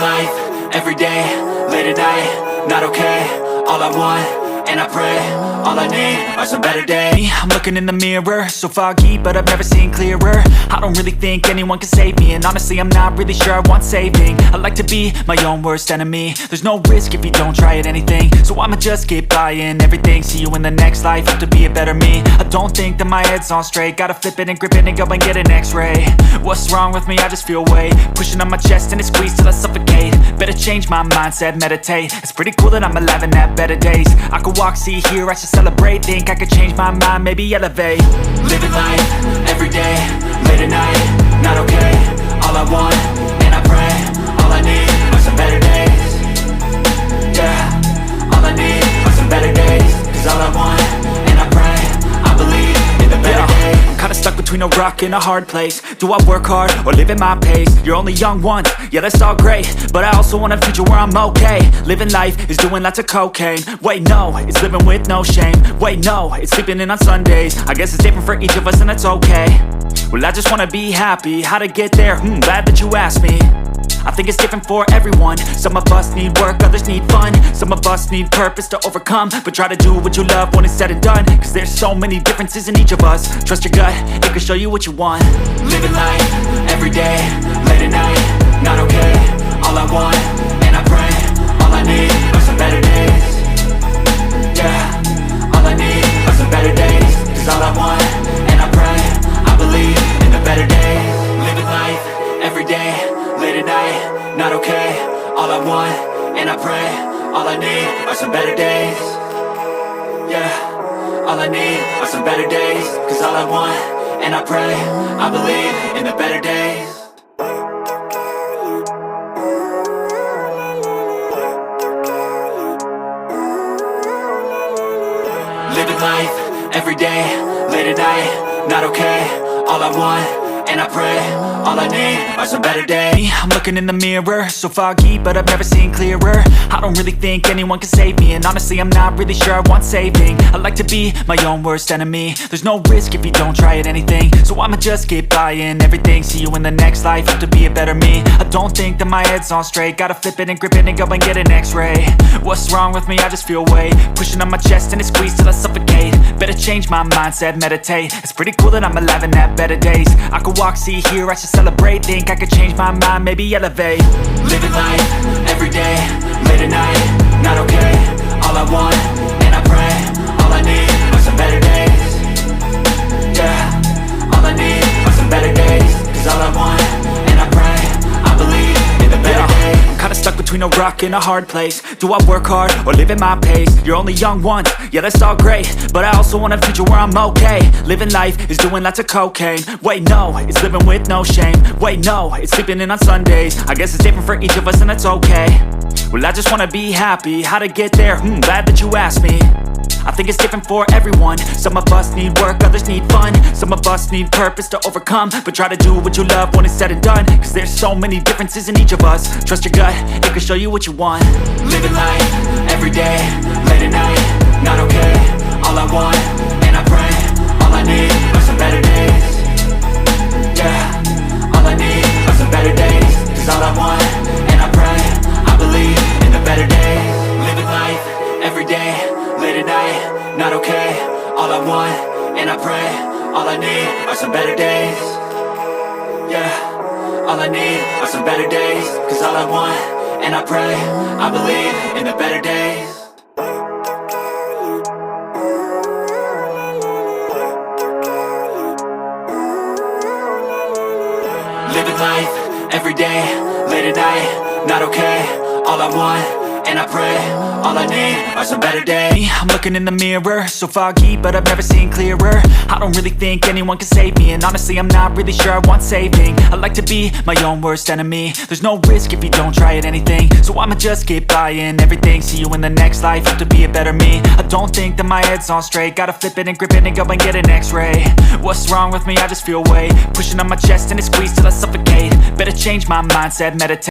Living life, everyday, late at night, not okay. All I want, and I pray, all I need are some better days. I'm looking in the mirror, so foggy, but I've never seen clearer. I don't really think anyone can save me, and honestly I'm not really sure I want saving. I like to be my own worst enemy. There's no risk if you don't try at anything, so I'ma just keep buying everything. See you in the next life, have to be a better me. I don't think that my head's on straight, gotta flip it and grip it and go and get an x-ray. What's wrong with me? I just feel weight pushing on my chest and it squeezes till I suffocate. Better change my mindset, meditate. It's pretty cool that I'm alive and have better days. I could walk, see, hear, I should celebrate. Think I could change my mind, maybe elevate. Living life, everyday, late at night, not okay. All I want, and I pray, all I need are some better days. Yeah, all I need are some better days. Cause all I want, and I pray, I believe in the better days. I'm kinda stuck between a rock and a hard place. Do I work hard or live at my pace? You're only young once, yeah that's all great, but I also want a future where I'm okay. Living life is doing lots of cocaine. Wait no, it's living with no shame. Wait no, it's sleeping in on Sundays. I guess it's different for each of us and that's okay. Well I just wanna be happy, how to get there? Glad that you asked me. I think it's different for everyone. Some of us need work, others need fun. Some of us need purpose to overcome. But try to do what you love when it's said and done. Cause there's so many differences in each of us. Trust your gut, it can show you what you want. Living life, everyday, late at night, not okay. All I want, and I pray, all I need are some better days. Yeah, all I need are some better days. Cause all I want, and I pray, I believe in the better days. Living life, everyday, late at night, not okay. All I want, and I pray, all I need are some better days. Yeah, all I need are some better days. Cause all I want, and I pray, I believe in the better days. Living life, everyday, late at night, not okay. All I want, and I pray, all I need are some better days. I'm looking in the mirror, so foggy, but I've never seen clearer. I don't really think anyone can save me, and honestly I'm not really sure I want saving. I like to be my own worst enemy. There's no risk if you don't try at anything, so I'ma just keep buying everything. See you in the next life, have to be a better me. I don't think that my head's on straight, gotta flip it and grip it and go and get an x-ray. What's wrong with me? I just feel weight pushing on my chest and it squeezes till I suffocate. Better change my mindset, meditate. It's pretty cool that I'm alive and have better days. I could walk, see, hear, I should celebrate. Think I could change my mind, maybe elevate. Living life, everyday, late at night, not okay. All I want, and I pray, all I need are some better days. Yeah, all I need are some better days. Cause all I want, and I pray, I believe in the better days. I'm kinda stuck between a rock and a hard place. Do I work hard or live at my pace? You're only young once, yeah that's all great, but I also want a future where I'm okay. Living life is doing lots of cocaine. Wait no, it's living with no shame. Wait no, it's sleeping in on Sundays. I guess it's different for each of us and that's okay. Well I just wanna be happy, how to get there? Glad that you asked me. I think it's different for everyone. Some of us need work, others need fun. Some of us need purpose to overcome. But try to do what you love when it's said and done. Cause there's so many differences in each of us. Trust your gut, it can show you what you want. Living life, everyday, late at night, not okay. All I want, and I pray, all I need are some better days. Yeah, all I need are some better days. Cause all I want, and I pray, I believe in the better days. Living life, everyday, late at night, not okay. All I want, and I pray, all I need are some better days. Yeah, all I need are some better days. Cause all I want, and I pray, I believe in the better days. Living life, everyday, late at night, not okay. All I want, and I pray, all I need are some better days. I'm looking in the mirror, so foggy, but I've never seen clearer. I don't really think anyone can save me, and honestly I'm not really sure I want saving. I like to be my own worst enemy. There's no risk if you don't try at anything, so I'ma just keep buying everything. See you in the next life, have to be a better me. I don't think that my head's on straight, gotta flip it and grip it and go and get an x-ray. What's wrong with me? I just feel weight pushing on my chest and it squeezes till I suffocate. Better change my mindset, meditate.